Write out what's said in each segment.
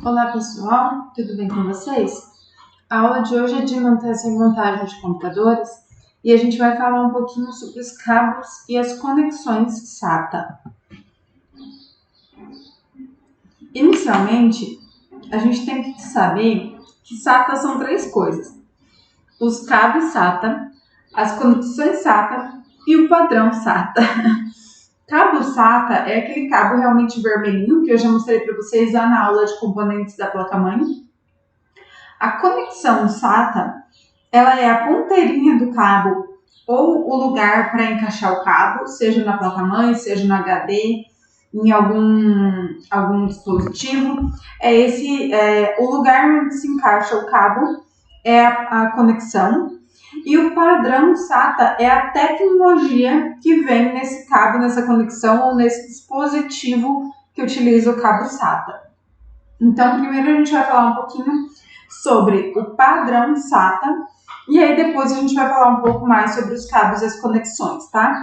Olá pessoal, tudo bem com vocês? A aula de hoje é de manutenção e montagem de computadores e a gente vai falar um pouquinho sobre os cabos e as conexões SATA. Inicialmente, a gente tem que saber que SATA são três coisas: os cabos SATA, as conexões SATA e o padrão SATA. Cabo SATA é aquele cabo realmente vermelhinho que eu já mostrei para vocês lá na aula de componentes da placa-mãe. A conexão SATA, ela é a ponteirinha do cabo ou o lugar para encaixar o cabo, seja na placa-mãe, seja no HD, em algum dispositivo. O lugar onde se encaixa o cabo é a conexão. E o padrão SATA é a tecnologia que vem nesse cabo, nessa conexão ou nesse dispositivo que utiliza o cabo SATA. Então, primeiro a gente vai falar um pouquinho sobre o padrão SATA e aí depois a gente vai falar um pouco mais sobre os cabos e as conexões, tá?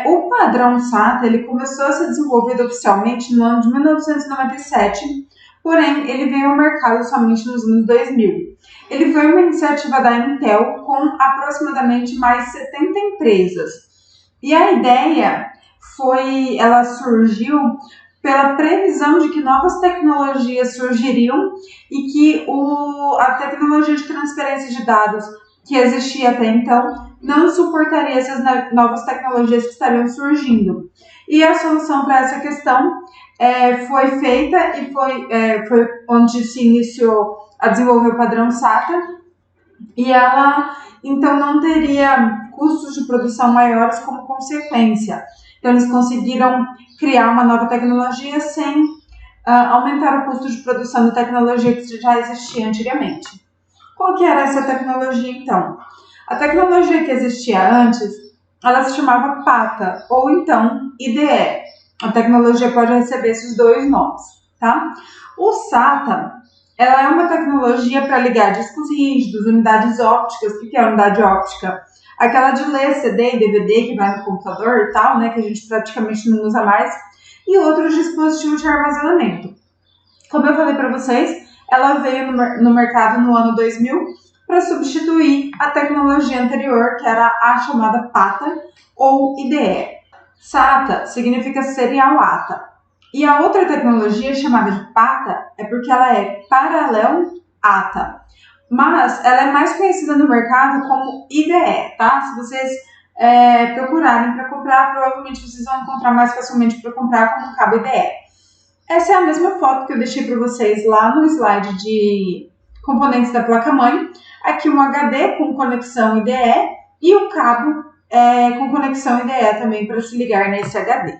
O padrão SATA ele começou a ser desenvolvido oficialmente no ano de 1997, porém ele veio ao mercado somente nos anos 2000. Ele foi uma iniciativa da Intel com aproximadamente mais 70 empresas. E a ideia ela surgiu pela previsão de que novas tecnologias surgiriam e que a tecnologia de transferência de dados que existia até então não suportaria essas novas tecnologias que estariam surgindo. E a solução para essa questão foi feita e foi onde se iniciou a desenvolver o padrão SATA, e ela então não teria custos de produção maiores como consequência. Então eles conseguiram criar uma nova tecnologia sem aumentar o custo de produção da tecnologia que já existia antigamente. Qual que era essa tecnologia então? A tecnologia que existia antes, ela se chamava PATA ou então IDE. A tecnologia pode receber esses dois nomes, tá? O SATA, ela é uma tecnologia para ligar discos rígidos, unidades ópticas. O que é unidade óptica? Aquela de ler CD e DVD que vai no computador e tal, né, que a gente praticamente não usa mais, e outros dispositivos de armazenamento. Como eu falei para vocês, ela veio no mercado no ano 2000 para substituir a tecnologia anterior, que era a chamada PATA ou IDE. SATA significa Serial ATA. E a outra tecnologia chamada de PATA é porque ela é Parallel ATA. Mas ela é mais conhecida no mercado como IDE, tá? Se vocês procurarem para comprar, provavelmente vocês vão encontrar mais facilmente para comprar como cabo IDE. Essa é a mesma foto que eu deixei para vocês lá no slide de componentes da placa-mãe. Aqui um HD com conexão IDE e o cabo com conexão IDE também para se ligar nesse HD.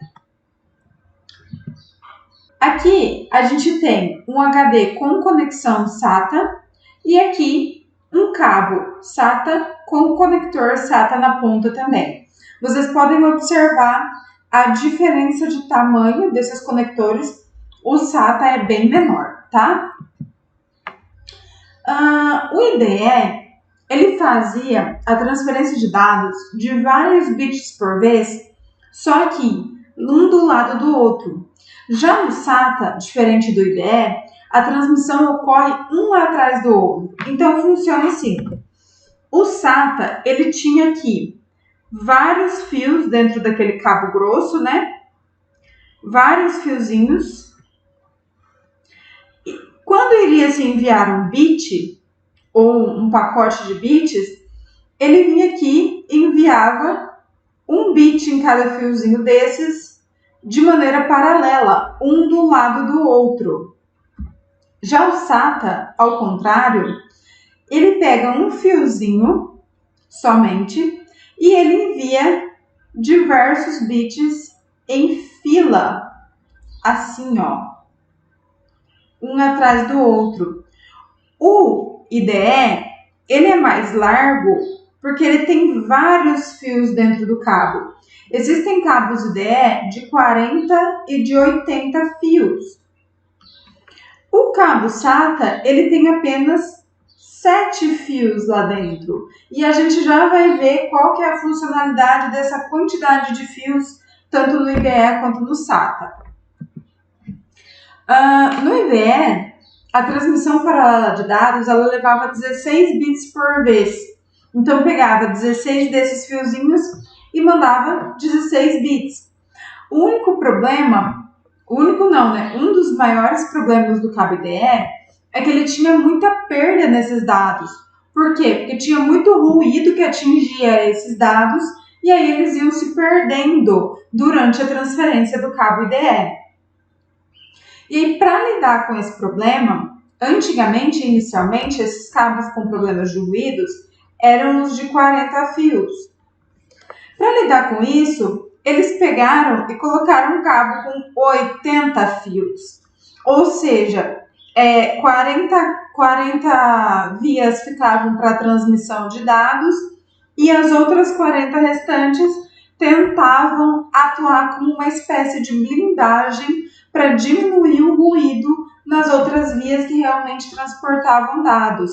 Aqui a gente tem um HD com conexão SATA e aqui um cabo SATA com conector SATA na ponta também. Vocês podem observar a diferença de tamanho desses conectores. O SATA é bem menor, tá? O IDE, ele fazia a transferência de dados de vários bits por vez, só que um do lado do outro. Já no SATA, diferente do IDE, a transmissão ocorre um atrás do outro. Então funciona assim. O SATA, ele tinha aqui vários fios dentro daquele cabo grosso, né? Vários fiozinhos. E quando iria se enviar um bit ou um pacote de bits, ele vinha aqui e enviava um bit em cada fiozinho desses de maneira paralela, um do lado do outro. Já o SATA, ao contrário, ele pega um fiozinho somente e ele envia diversos bits em fila, assim, ó, um atrás do outro. O IDE, ele é mais largo porque ele tem vários fios dentro do cabo. Existem cabos IDE de 40 e de 80 fios. O cabo SATA, ele tem apenas 7 fios lá dentro. E a gente já vai ver qual que é a funcionalidade dessa quantidade de fios, tanto no IDE quanto no SATA. No IDE, a transmissão paralela de dados, ela levava 16 bits por vez. Então, pegava 16 desses fiozinhos e mandava 16 bits. O único problema, um dos maiores problemas do cabo IDE é que ele tinha muita perda nesses dados. Por quê? Porque tinha muito ruído que atingia esses dados e aí eles iam se perdendo durante a transferência do cabo IDE. E aí, para lidar com esse problema, inicialmente, esses cabos com problemas de ruídos eram os de 40 fios. Para lidar com isso, eles pegaram e colocaram um cabo com 80 fios. Ou seja, 40 vias ficavam para transmissão de dados e as outras 40 restantes tentavam atuar como uma espécie de blindagem para diminuir o ruído nas outras vias que realmente transportavam dados.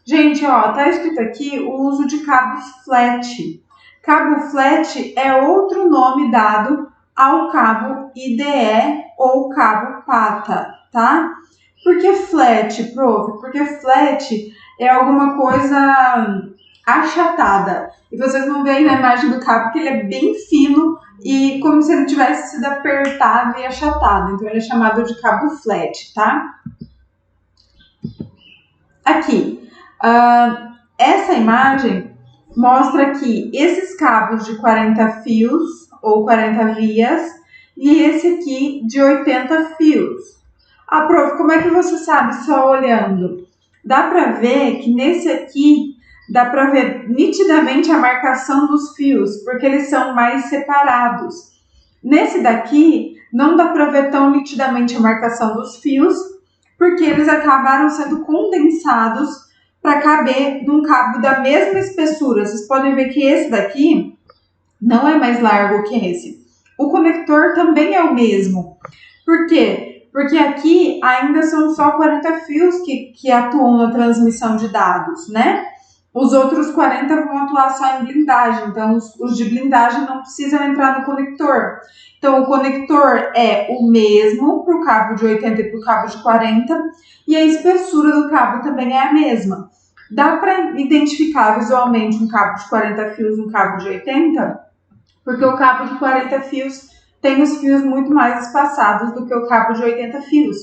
Gente, tá escrito aqui o uso de cabos flat. Cabo flat é outro nome dado ao cabo IDE ou cabo PATA, tá? Por que flat, prof? Porque flat é alguma coisa achatada. E vocês vão ver aí na imagem do cabo que ele é bem fino e como se ele tivesse sido apertado e achatado. Então ele é chamado de cabo flat, tá? Aqui, essa imagem mostra que esses cabos de 40 fios ou 40 vias e esse aqui de 80 fios. Prof, como é que você sabe só olhando? Dá para ver que nesse aqui dá para ver nitidamente a marcação dos fios, porque eles são mais separados. Nesse daqui não dá para ver tão nitidamente a marcação dos fios, porque eles acabaram sendo condensados para caber num cabo da mesma espessura. Vocês podem ver que esse daqui não é mais largo que esse. O conector também é o mesmo. Por quê? Porque aqui ainda são só 40 fios que atuam na transmissão de dados, né? Os outros 40 vão atuar só em blindagem. Então, os de blindagem não precisam entrar no conector. Então, o conector é o mesmo para o cabo de 80 e para o cabo de 40. E a espessura do cabo também é a mesma. Dá para identificar visualmente um cabo de 40 fios e um cabo de 80? Porque o cabo de 40 fios tem os fios muito mais espaçados do que o cabo de 80 fios.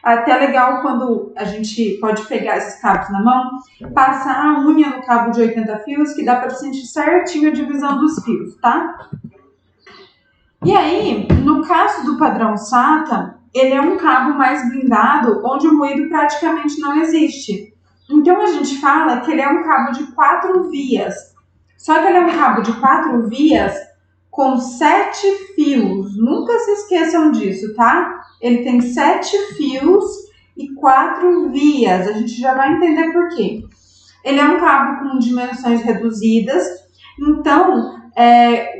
Até legal quando a gente pode pegar esses cabos na mão, passar a unha no cabo de 80 fios, que dá para sentir certinho a divisão dos fios, tá? E aí, no caso do padrão SATA, ele é um cabo mais blindado, onde o ruído praticamente não existe. Então, a gente fala que ele é um cabo de 4 vias. Só que ele é um cabo de 4 vias com 7 fios. Nunca se esqueçam disso, tá? Ele tem 7 fios e 4 vias. A gente já vai entender por quê. Ele é um cabo com dimensões reduzidas. Então,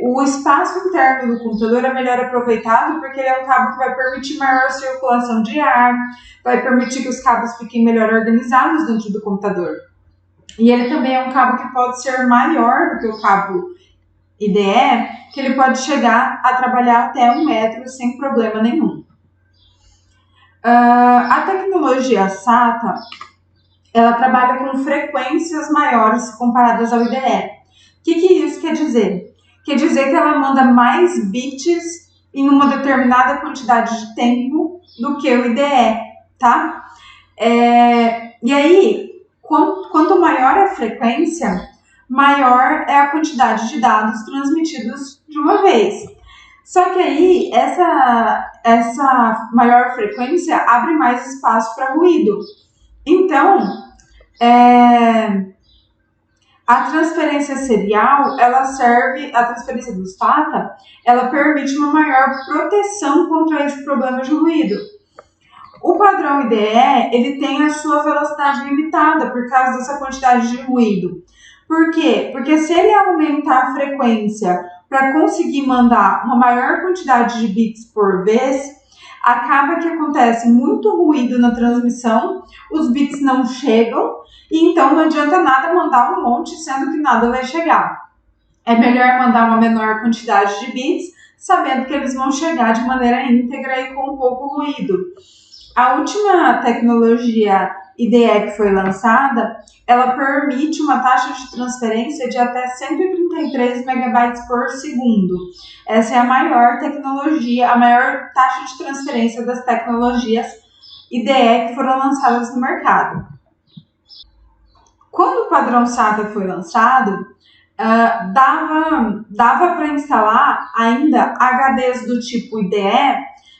o espaço interno do computador é melhor aproveitado porque ele é um cabo que vai permitir maior circulação de ar, vai permitir que os cabos fiquem melhor organizados dentro do computador. E ele também é um cabo que pode ser maior do que o cabo IDE, que ele pode chegar a trabalhar até 1 metro sem problema nenhum. A tecnologia SATA, ela trabalha com frequências maiores comparadas ao IDE. O que isso quer dizer? Quer dizer que ela manda mais bits em uma determinada quantidade de tempo do que o IDE, tá? E aí, quanto maior a frequência, maior é a quantidade de dados transmitidos de uma vez. Só que aí, essa maior frequência abre mais espaço para ruído. Então, a transferência serial, a transferência do SATA, ela permite uma maior proteção contra esse problema de ruído. O padrão IDE, ele tem a sua velocidade limitada por causa dessa quantidade de ruído. Por quê? Porque se ele aumentar a frequência para conseguir mandar uma maior quantidade de bits por vez, acaba que acontece muito ruído na transmissão, os bits não chegam, e então não adianta nada mandar um monte, sendo que nada vai chegar. É melhor mandar uma menor quantidade de bits, sabendo que eles vão chegar de maneira íntegra e com pouco ruído. A última tecnologia IDE que foi lançada, ela permite uma taxa de transferência de até 133 megabytes por segundo. Essa é a maior tecnologia, a maior taxa de transferência das tecnologias IDE que foram lançadas no mercado. Quando o padrão SATA foi lançado, dava para instalar ainda HDs do tipo IDE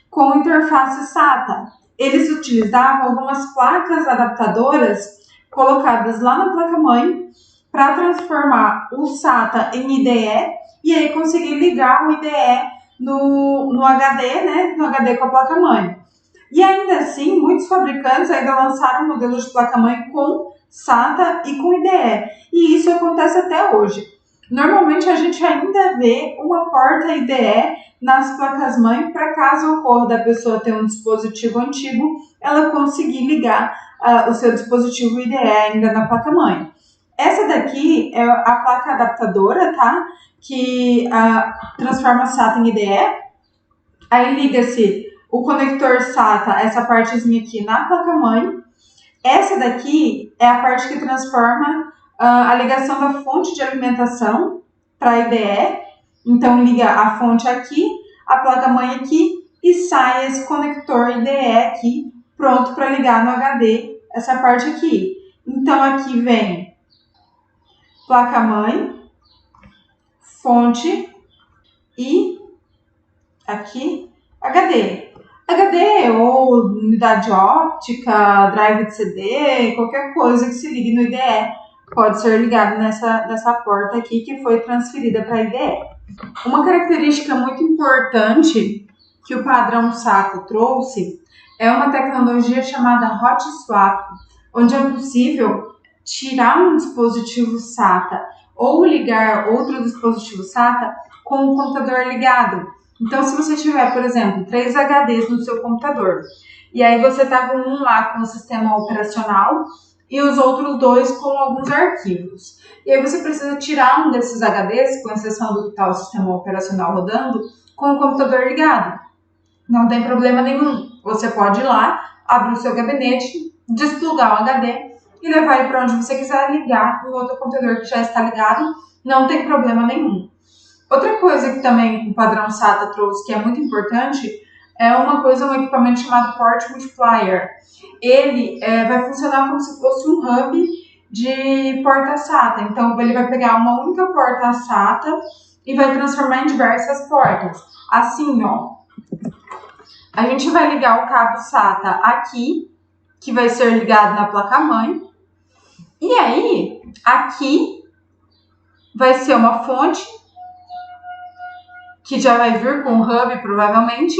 com interface SATA. Eles utilizavam algumas placas adaptadoras colocadas lá na placa-mãe para transformar o SATA em IDE e aí conseguir ligar o IDE no HD, né, no HD com a placa-mãe. E ainda assim, muitos fabricantes ainda lançaram modelos de placa-mãe com SATA e com IDE. E isso acontece até hoje. Normalmente a gente ainda vê uma porta IDE nas placas-mãe para caso ocorra da pessoa ter um dispositivo antigo, ela conseguir ligar o seu dispositivo IDE ainda na placa-mãe. Essa daqui é a placa adaptadora, tá? Que transforma SATA em IDE. Aí liga-se o conector SATA, essa partezinha aqui na placa-mãe. Essa daqui é a parte que transforma a ligação da fonte de alimentação para a IDE. Então, liga a fonte aqui, a placa-mãe aqui e sai esse conector IDE aqui, pronto para ligar no HD, essa parte aqui. Então, aqui vem placa-mãe, fonte e aqui HD. HD ou unidade óptica, drive de CD, qualquer coisa que se ligue no IDE pode ser ligado nessa porta aqui que foi transferida para a IDE. Uma característica muito importante que o padrão SATA trouxe é uma tecnologia chamada Hot Swap, onde é possível tirar um dispositivo SATA ou ligar outro dispositivo SATA com o computador ligado. Então, se você tiver, por exemplo, 3 HDs no seu computador, e aí você está com um lá com o sistema operacional e os outros 2 com alguns arquivos. E aí você precisa tirar um desses HDs, com exceção do que está o sistema operacional rodando, com o computador ligado. Não tem problema nenhum. Você pode ir lá, abrir o seu gabinete, desplugar o HD e levar ele para onde você quiser, ligar no outro computador que já está ligado. Não tem problema nenhum. Outra coisa que também o padrão SATA trouxe, que é muito importante, é um equipamento chamado Port Multiplier. Ele vai funcionar como se fosse um hub de porta SATA. Então, ele vai pegar uma única porta SATA e vai transformar em diversas portas. Assim, ó, a gente vai ligar o cabo SATA aqui, que vai ser ligado na placa-mãe. E aí, aqui vai ser uma fonte, que já vai vir com o hub, provavelmente.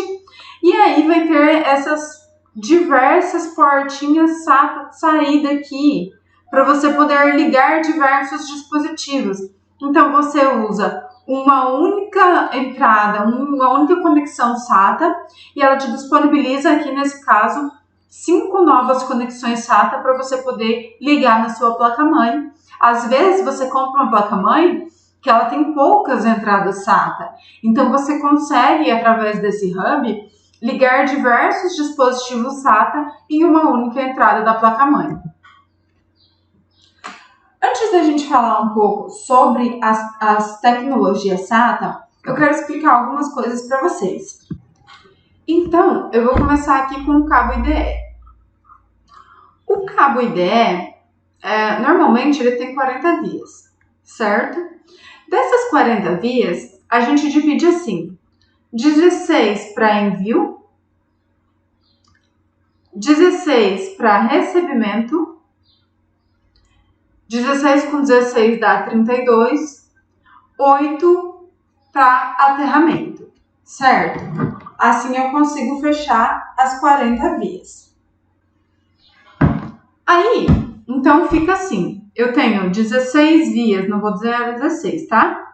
E aí vai ter essas diversas portinhas SATA saída aqui, para você poder ligar diversos dispositivos. Então, você usa uma única entrada, uma única conexão SATA, e ela te disponibiliza aqui, nesse caso, 5 novas conexões SATA para você poder ligar na sua placa-mãe. Às vezes, você compra uma placa-mãe que ela tem poucas entradas SATA. Então, você consegue, através desse hub, ligar diversos dispositivos SATA em uma única entrada da placa-mãe. Antes da gente falar um pouco sobre as tecnologias SATA, eu quero explicar algumas coisas para vocês. Então, eu vou começar aqui com o cabo IDE. O cabo IDE, normalmente, ele tem 40 vias, certo? Dessas 40 vias, a gente divide assim: 16 para envio, 16 para recebimento, 16 com 16 dá 32, 8 para aterramento, certo? Assim eu consigo fechar as 40 vias. Aí, então fica assim: eu tenho 16 vias, não vou dizer 16, tá?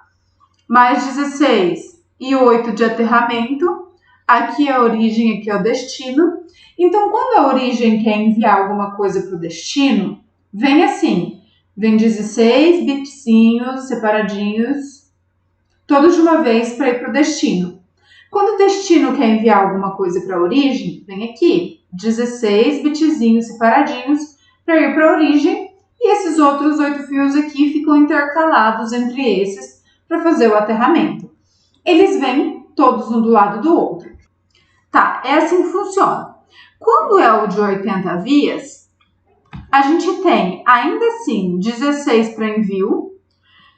Mais 16 e 8 de aterramento. Aqui é a origem, aqui é o destino. Então, quando a origem quer enviar alguma coisa para o destino, vem assim: vem 16 bitzinhos separadinhos, todos de uma vez para ir para o destino. Quando o destino quer enviar alguma coisa para a origem, vem aqui: 16 bitzinhos separadinhos para ir para a origem, e esses outros 8 fios aqui ficam intercalados entre esses para fazer o aterramento. Eles vêm todos um do lado do outro. Tá, é assim que funciona. Quando é o de 80 vias, a gente tem ainda assim 16 para envio,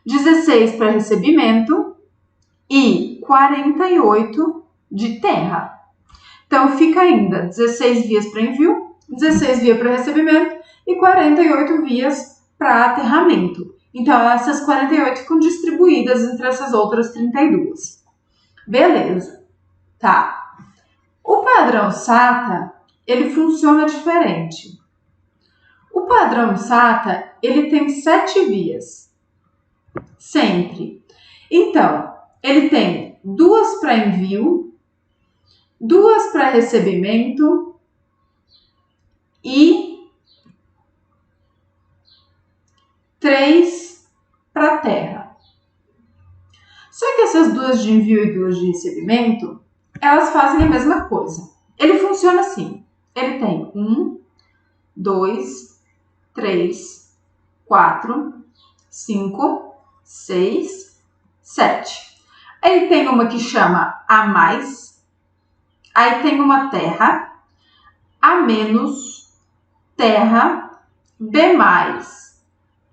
16 para recebimento e 48 de terra. Então fica ainda 16 vias para envio, 16 vias para recebimento e 48 vias para aterramento. Então essas 48 ficam distribuídas entre essas outras 32. Beleza. Tá. O padrão SATA, ele funciona diferente. O padrão SATA, ele tem 7 vias. Sempre. Então, ele tem 2 para envio, 2 para recebimento e 3 para terra. Só que essas 2 de envio e 2 de recebimento, elas fazem a mesma coisa. Ele funciona assim. Ele tem 1, 2, 3, 4, 5, 6, 7. Ele tem uma que chama A+, aí tem uma terra, A-, terra, B+,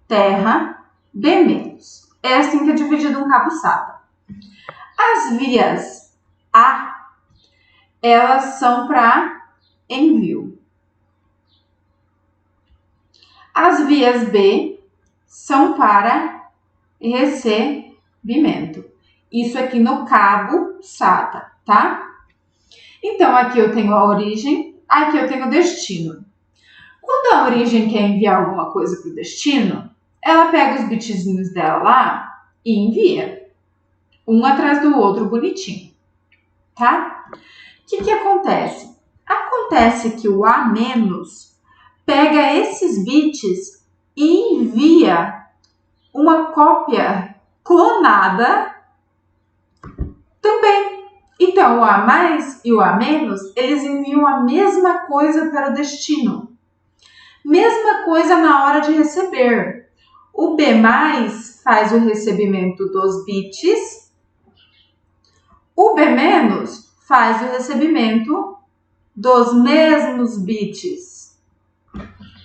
terra, B-. É assim que é dividido um cabo SATA. As vias A, elas são para envio. As vias B são para recebimento. Isso aqui no cabo SATA, tá? Então, aqui eu tenho a origem, aqui eu tenho o destino. Quando a origem quer enviar alguma coisa para o destino, ela pega os bitzinhos dela lá e envia. Um atrás do outro, bonitinho, tá? O que acontece? Acontece que o A- pega esses bits e envia uma cópia clonada também. Então, o A+ e o A-, eles enviam a mesma coisa para o destino. Mesma coisa na hora de receber. O B+ faz o recebimento dos bits. O B- faz o recebimento dos mesmos bits.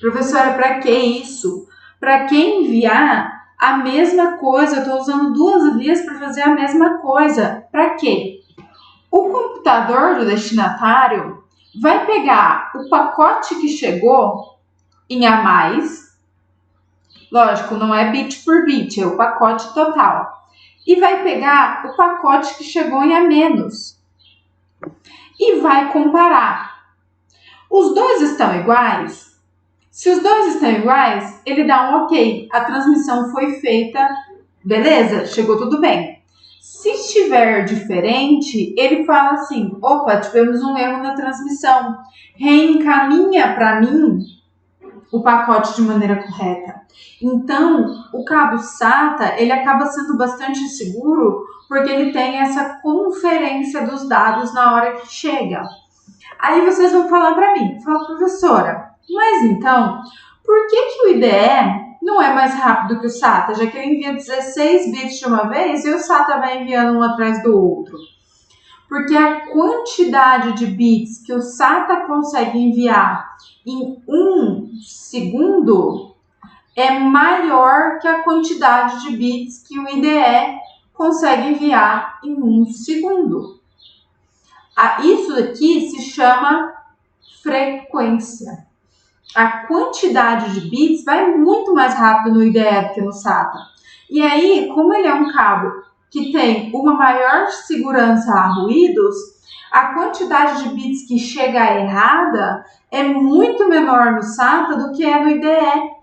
Professora, para que isso? Para que enviar a mesma coisa? Eu estou usando 2 vias para fazer a mesma coisa. Para quê? O computador do destinatário vai pegar o pacote que chegou em A+, lógico, não é bit por bit, é o pacote total, e vai pegar o pacote que chegou em A- e vai comparar. Os dois estão iguais? Se os dois estão iguais, ele dá um ok. A transmissão foi feita, beleza? Chegou tudo bem. Se estiver diferente, ele fala assim, opa, tivemos um erro na transmissão. Reencaminha para mim o pacote de maneira correta. Então, o cabo SATA, ele acaba sendo bastante seguro porque ele tem essa conferência dos dados na hora que chega. Aí vocês vão falar para mim, fala, professora, mas então, por que o IDE não é mais rápido que o SATA, já que ele envia 16 bits de uma vez e o SATA vai enviando um atrás do outro? Porque a quantidade de bits que o SATA consegue enviar em 1 segundo é maior que a quantidade de bits que o IDE consegue enviar em 1 segundo. Isso aqui se chama frequência. A quantidade de bits vai muito mais rápido no IDE do que no SATA. E aí, como ele é um cabo que tem uma maior segurança a ruídos, a quantidade de bits que chega errada é muito menor no SATA do que é no IDE.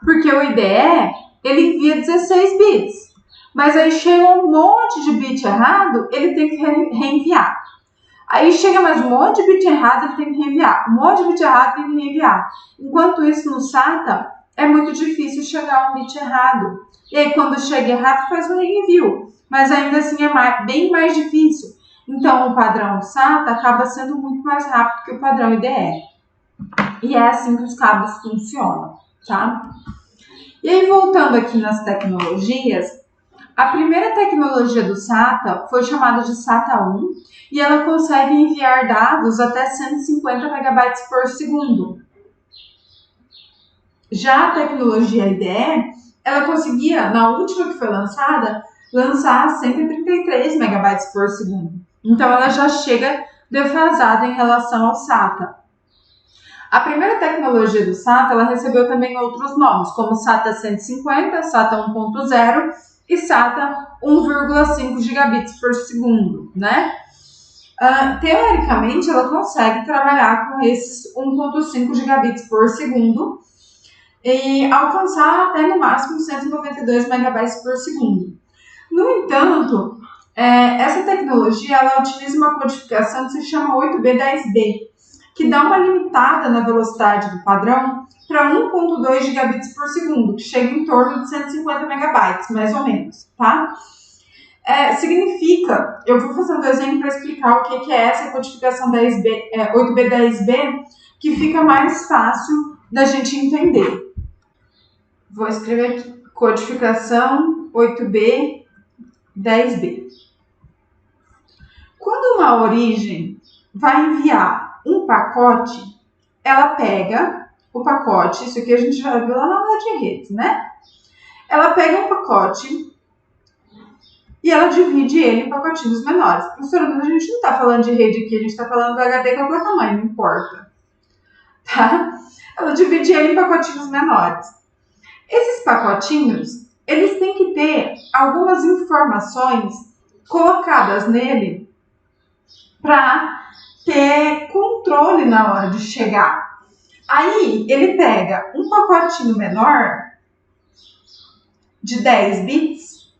Porque o IDE, ele envia 16 bits. Mas aí chega um monte de bit errado, ele tem que reenviar. Aí chega mais um monte de bit errado, ele tem que reenviar. Um monte de bit errado, tem que reenviar. Enquanto isso, no SATA, é muito difícil chegar um bit errado. E aí, quando chega errado, faz um reenvio. Mas ainda assim, é bem mais difícil. Então, o padrão SATA acaba sendo muito mais rápido que o padrão IDE. E é assim que os cabos funcionam, tá? E aí, voltando aqui nas tecnologias, a primeira tecnologia do SATA foi chamada de SATA 1 e ela consegue enviar dados até 150 megabytes por segundo. Já a tecnologia IDE, ela conseguia, na última que foi lançada, lançar 133 megabytes por segundo. Então, ela já chega defasada em relação ao SATA. A primeira tecnologia do SATA, ela recebeu também outros nomes, como SATA 150, SATA 1.0 e SATA 1,5 gigabits por segundo, né? Teoricamente, ela consegue trabalhar com esses 1,5 gigabits por segundo e alcançar até no máximo 192 megabytes por segundo. No entanto, essa tecnologia ela utiliza uma codificação que se chama 8B10B, que dá uma limitada na velocidade do padrão para 1,2 gigabits por segundo, que chega em torno de 150 megabytes, mais ou menos, tá? Significa, eu vou fazer um desenho para explicar o que é essa codificação 8B10B, que fica mais fácil da gente entender. Vou escrever aqui, codificação 8B10B. Quando uma origem vai enviar um pacote, ela pega o pacote, isso aqui a gente já viu lá na aula de redes, né? Ela pega um pacote e ela divide ele em pacotinhos menores. Professora, mas a gente não está falando de rede aqui, a gente está falando do HD com a placa-mãe, não importa. Tá? Ela divide ele em pacotinhos menores. Esses pacotinhos, eles têm que ter algumas informações colocadas nele para ter controle na hora de chegar. Aí, ele pega um pacotinho menor de 10 bits,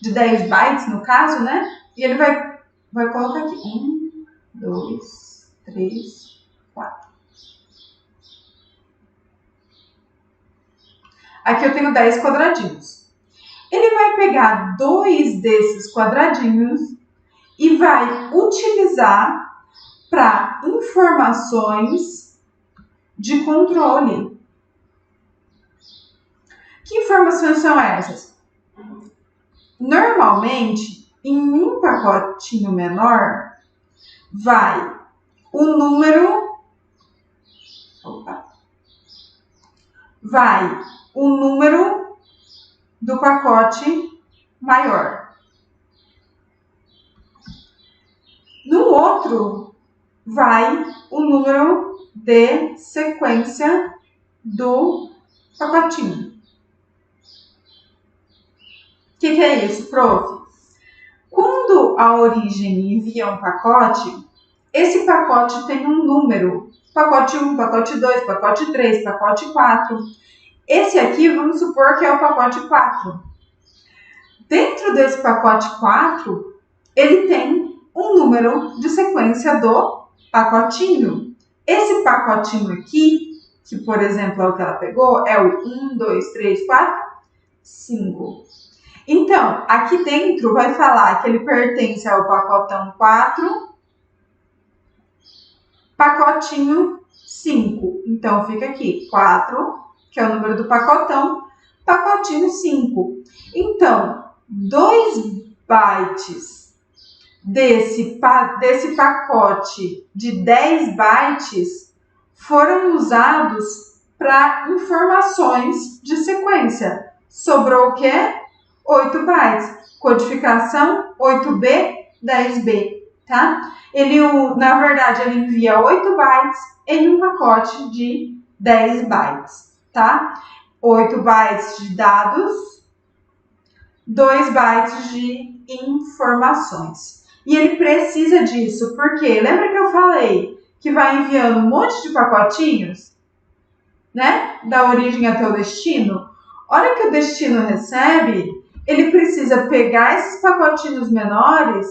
de 10 bytes no caso, né? E ele vai colocar aqui 1, 2, 3, 4. Aqui eu tenho 10 quadradinhos. Ele vai pegar 2 desses quadradinhos e vai utilizar para informações de controle. Que informações são essas? Normalmente, em um pacotinho menor, vai o número do pacote maior. No outro, vai o número de sequência do pacotinho. O que é isso, prof? Quando a origem envia um pacote, esse pacote tem um número. Pacote 1, pacote 2, pacote 3, pacote 4. Esse aqui, vamos supor que é o pacote 4. Dentro desse pacote 4, ele tem um número de sequência do pacotinho. Esse pacotinho aqui, que por exemplo é o que ela pegou, é o 1, 2, 3, 4, 5. Então, aqui dentro vai falar que ele pertence ao pacotão 4, pacotinho 5. Então, fica aqui 4, que é o número do pacotão, pacotinho 5. Então, 2 bytes desse pacote de 10 bytes foram usados para informações de sequência. Sobrou o quê? 8 bytes. Codificação 8B10B, tá? Na verdade, ele envia 8 bytes em um pacote de 10 bytes, tá? 8 bytes de dados, 2 bytes de informações. E ele precisa disso, porque lembra que eu falei que vai enviando um monte de pacotinhos, né? Da origem até o destino? A hora que o destino recebe, ele precisa pegar esses pacotinhos menores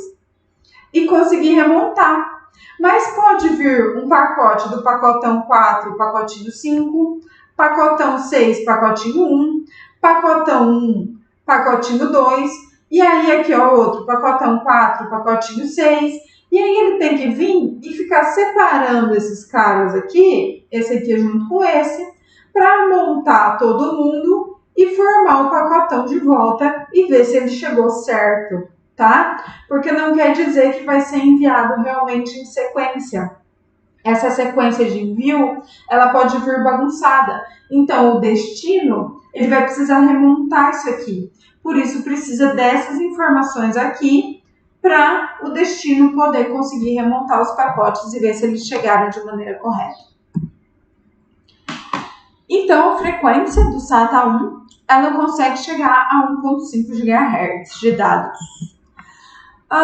e conseguir remontar. Mas pode vir um pacote do pacotão 4, pacotinho 5, pacotão 6, pacotinho 1, pacotão 1, pacotinho 2, e aí aqui ó, outro, pacotão 4, pacotinho 6, E aí ele tem que vir e ficar separando esses caras aqui, esse aqui junto com esse, para montar todo mundo e formar o pacotão de volta e ver se ele chegou certo, tá? Porque não quer dizer que vai ser enviado realmente em sequência. Essa sequência de envio, ela pode vir bagunçada. Então, o destino, ele vai precisar remontar isso aqui. Por isso, precisa dessas informações aqui para o destino poder conseguir remontar os pacotes e ver se eles chegaram de maneira correta. Então, a frequência do SATA 1, ela consegue chegar a 1.5 GHz de dados.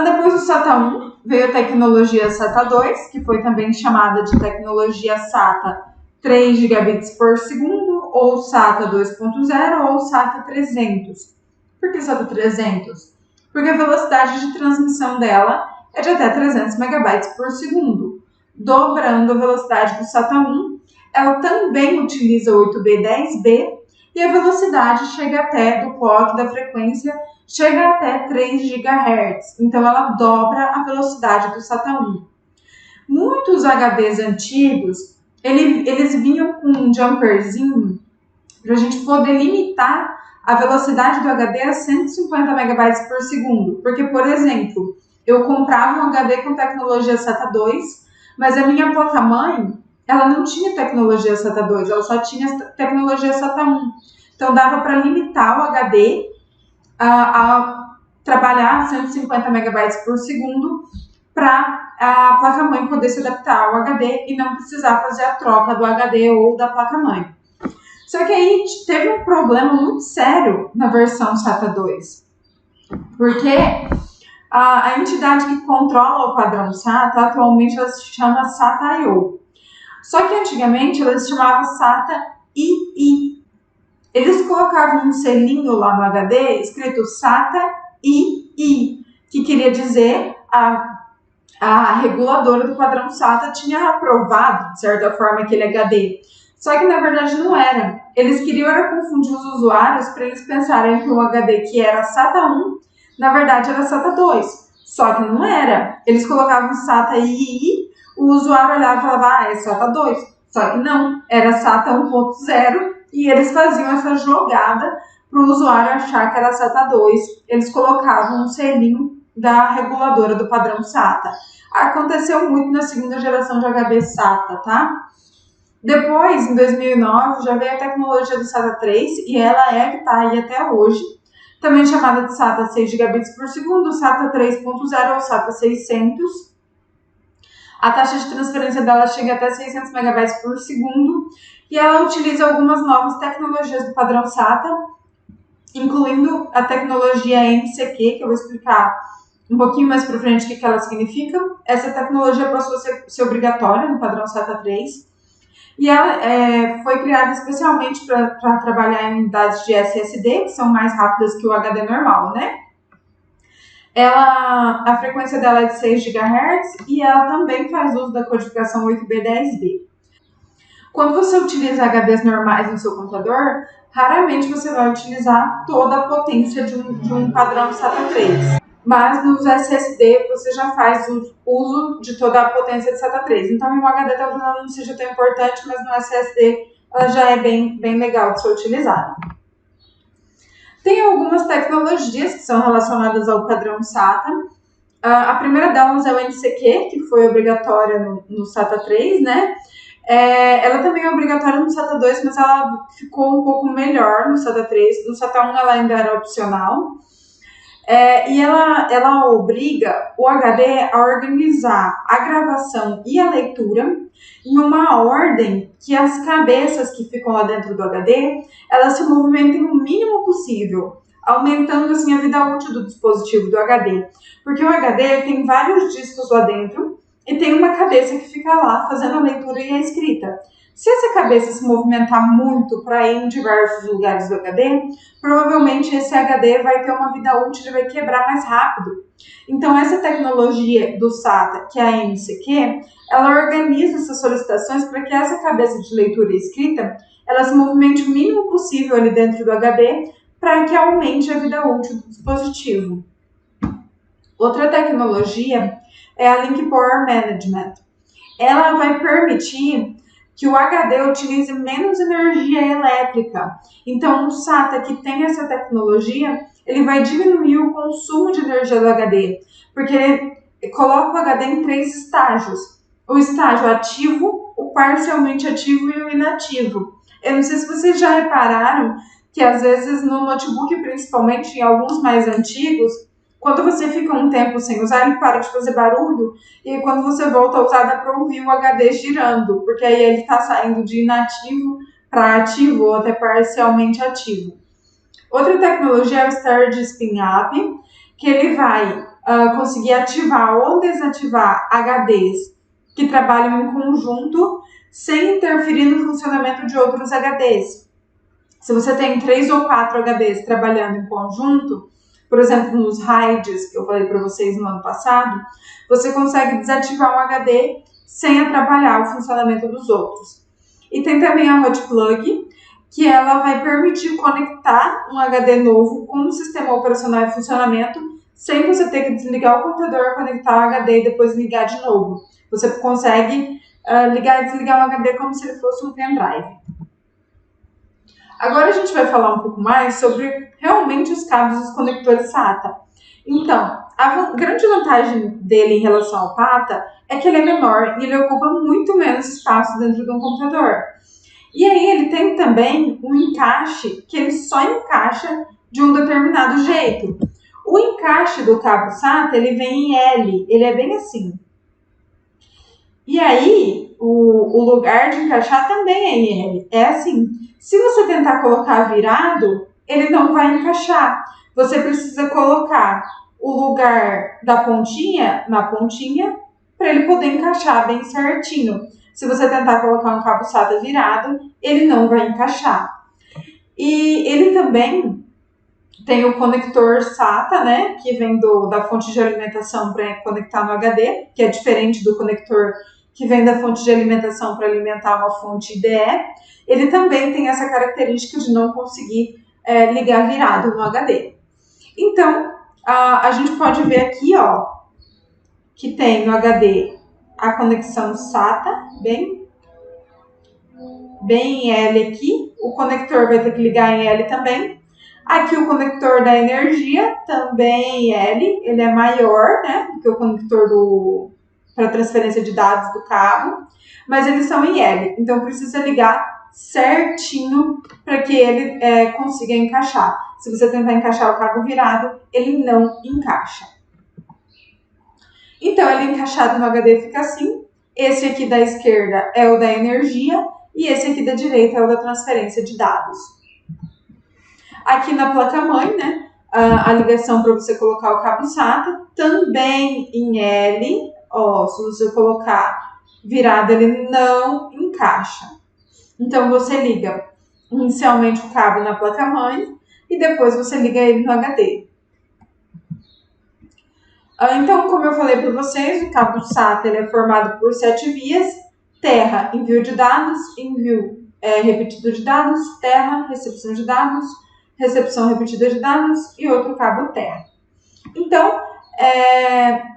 Depois do SATA 1, veio a tecnologia SATA 2, que foi também chamada de tecnologia SATA 3 gigabits por segundo, ou SATA 2.0, ou SATA 300. Por que SATA 300? Porque a velocidade de transmissão dela é de até 300 megabytes por segundo, dobrando a velocidade do SATA 1. Ela também utiliza 8B10B e a velocidade chega até, do clock da frequência, chega até 3 GHz. Então, ela dobra a velocidade do SATA 1. Muitos HDs antigos, eles vinham com um jumperzinho para a gente poder limitar a velocidade do HD a 150 megabytes por segundo. Porque, por exemplo, eu comprava um HD com tecnologia SATA 2, mas a minha placa-mãe, ela não tinha tecnologia SATA 2, ela só tinha tecnologia SATA 1. Então, dava para limitar o HD a trabalhar 150 megabytes por segundo para a placa-mãe poder se adaptar ao HD e não precisar fazer a troca do HD ou da placa-mãe. Só que aí teve um problema muito sério na versão SATA 2, porque a entidade que controla o padrão SATA, atualmente ela se chama SATA.io. Só que antigamente ela se chamava SATA.ii. Eles colocavam um selinho lá no HD escrito SATA.ii, que queria dizer a reguladora do padrão SATA tinha aprovado, de certa forma, aquele HD. Só que na verdade não era. Eles queriam era confundir os usuários para eles pensarem que o HD que era SATA 1, na verdade era SATA 2. Só que não era. Eles colocavam SATA.ii, o usuário olhava e falava, é SATA 2. Só que não, era SATA 1.0 e eles faziam essa jogada para o usuário achar que era SATA 2. Eles colocavam um selinho da reguladora do padrão SATA. Aconteceu muito na segunda geração de HD SATA, tá? Depois, em 2009, já veio a tecnologia do SATA 3 e ela é que está aí até hoje, também chamada de SATA 6 gigabits por segundo, SATA 3.0 ou SATA 600. A taxa de transferência dela chega até 600 megabytes por segundo e ela utiliza algumas novas tecnologias do padrão SATA, incluindo a tecnologia MCQ, que eu vou explicar um pouquinho mais para frente o que ela significa. Essa tecnologia passou a ser obrigatória no padrão SATA 3 e ela foi criada especialmente para trabalhar em unidades de SSD, que são mais rápidas que o HD normal, né? A frequência dela é de 6 GHz e ela também faz uso da codificação 8B10B. Quando você utiliza HDs normais no seu computador, raramente você vai utilizar toda a potência de um padrão SATA 3. Mas nos SSD você já faz uso de toda a potência de SATA 3. Então, no HD talvez ela não seja tão importante, mas no SSD ela já é bem legal de ser utilizada. Tem algumas tecnologias que são relacionadas ao padrão SATA. A primeira delas é o MCQ, que foi obrigatória no SATA 3, né? Ela também é obrigatória no SATA 2, mas ela ficou um pouco melhor no SATA 3. No SATA 1 ela ainda era opcional. E ela obriga o HD a organizar a gravação e a leitura em uma ordem que as cabeças que ficam lá dentro do HD, elas se movimentem o mínimo possível, aumentando assim a vida útil do dispositivo do HD. Porque o HD tem vários discos lá dentro e tem uma cabeça que fica lá fazendo a leitura e a escrita. Se essa cabeça se movimentar muito para ir em diversos lugares do HD, provavelmente esse HD vai ter uma vida útil e vai quebrar mais rápido. Então, essa tecnologia do SATA, que é a MCQ, ela organiza essas solicitações para que essa cabeça de leitura e escrita ela se movimente o mínimo possível ali dentro do HD para que aumente a vida útil do dispositivo. Outra tecnologia é a Link Power Management. Ela vai permitir que o HD utilize menos energia elétrica. Então, o SATA que tem essa tecnologia, ele vai diminuir o consumo de energia do HD, porque ele coloca o HD em 3 estágios. O estágio ativo, o parcialmente ativo e o inativo. Eu não sei se vocês já repararam que às vezes no notebook, principalmente em alguns mais antigos, quando você fica um tempo sem usar, ele para de fazer barulho, e quando você volta a usar, dá para ouvir o HD girando, porque aí ele está saindo de inativo para ativo ou até parcialmente ativo. Outra tecnologia é o Storage Spin Up, que ele vai conseguir ativar ou desativar HDs que trabalham em conjunto sem interferir no funcionamento de outros HDs. Se você tem 3 ou 4 HDs trabalhando em conjunto, por exemplo, nos RAIDs, que eu falei para vocês no ano passado, você consegue desativar um HD sem atrapalhar o funcionamento dos outros. E tem também a Hot Plug, que ela vai permitir conectar um HD novo com um sistema operacional em funcionamento, sem você ter que desligar o computador, conectar o HD e depois ligar de novo. Você consegue ligar e desligar o HD como se ele fosse um pendrive. Agora a gente vai falar um pouco mais sobre realmente os cabos dos conectores SATA. Então, a grande vantagem dele em relação ao PATA é que ele é menor e ele ocupa muito menos espaço dentro de um computador. E aí ele tem também um encaixe que ele só encaixa de um determinado jeito. O encaixe do cabo SATA, ele vem em L, ele é bem assim. E aí, o lugar de encaixar também é em L, é assim. Se você tentar colocar virado, ele não vai encaixar. Você precisa colocar o lugar da pontinha na pontinha para ele poder encaixar bem certinho. Se você tentar colocar um cabo SATA virado, ele não vai encaixar. E ele também tem o conector SATA, né, que vem da fonte de alimentação para conectar no HD, que é diferente do conector que vem da fonte de alimentação para alimentar uma fonte IDE. Ele também tem essa característica de não conseguir ligar virado no HD. Então, a gente pode ver aqui, ó, que tem no HD a conexão SATA, bem em L aqui. O conector vai ter que ligar em L também. Aqui o conector da energia, também em L, ele é maior, né, do que o conector para transferência de dados do cabo, mas eles são em L, então precisa ligar certinho para que ele consiga encaixar. Se você tentar encaixar o cabo virado, ele não encaixa. Então, ele encaixado no HD fica assim. Esse aqui da esquerda é o da energia e esse aqui da direita é o da transferência de dados. Aqui na placa-mãe, né, a ligação para você colocar o cabo SATA, também em L. Ó, se você colocar virado, ele não encaixa. Então, você liga inicialmente o cabo na placa-mãe e depois você liga ele no HD. Então, como eu falei para vocês, o cabo SATA ele é formado por 7 vias: terra, envio de dados, envio repetido de dados, terra, recepção de dados, recepção repetida de dados e outro cabo terra. Então,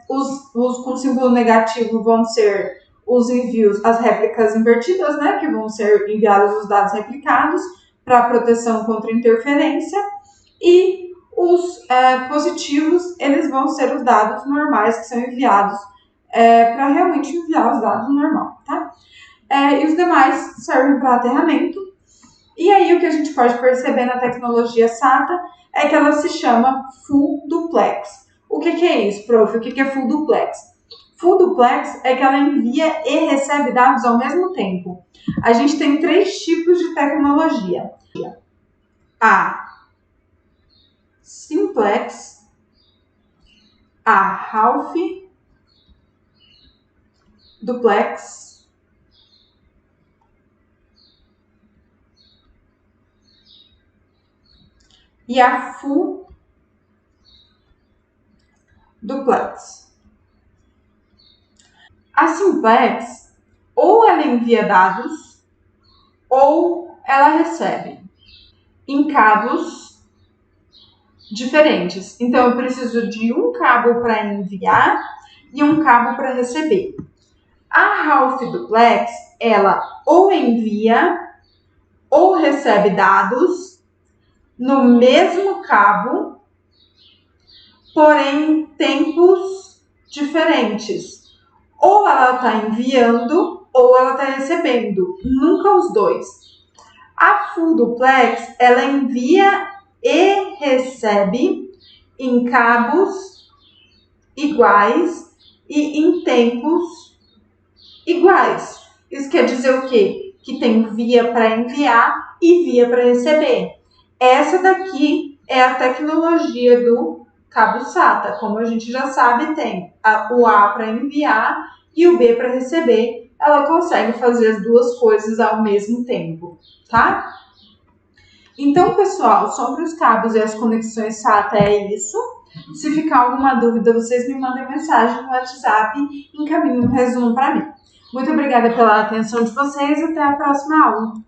os com símbolo negativo vão ser os envios, as réplicas invertidas, né, que vão ser enviados os dados replicados para proteção contra interferência, e os positivos, eles vão ser os dados normais que são enviados para realmente enviar os dados normal, tá? E os demais servem para aterramento. E aí o que a gente pode perceber na tecnologia SATA é que ela se chama Full Duplex. O que é isso, prof? O que é Full Duplex? Full Duplex é que ela envia e recebe dados ao mesmo tempo. A gente tem 3 tipos de tecnologia. A Simplex, a Half Duplex e a Full Duplex. A Simplex, ou ela envia dados, ou ela recebe em cabos diferentes. Então, eu preciso de um cabo para enviar e um cabo para receber. A Half Duplex, ela ou envia ou recebe dados no mesmo cabo, porém em tempos diferentes. Ou ela está enviando ou ela está recebendo, nunca os dois. A Full Duplex, ela envia e recebe em cabos iguais e em tempos iguais. Isso quer dizer o quê? Que tem via para enviar e via para receber. Essa daqui é a tecnologia do cabo SATA. Como a gente já sabe, tem o A para enviar e o B para receber. Ela consegue fazer as duas coisas ao mesmo tempo, tá? Então, pessoal, sobre os cabos e as conexões SATA é isso. Se ficar alguma dúvida, vocês me mandem mensagem no WhatsApp e encaminhem um resumo para mim. Muito obrigada pela atenção de vocês e até a próxima aula.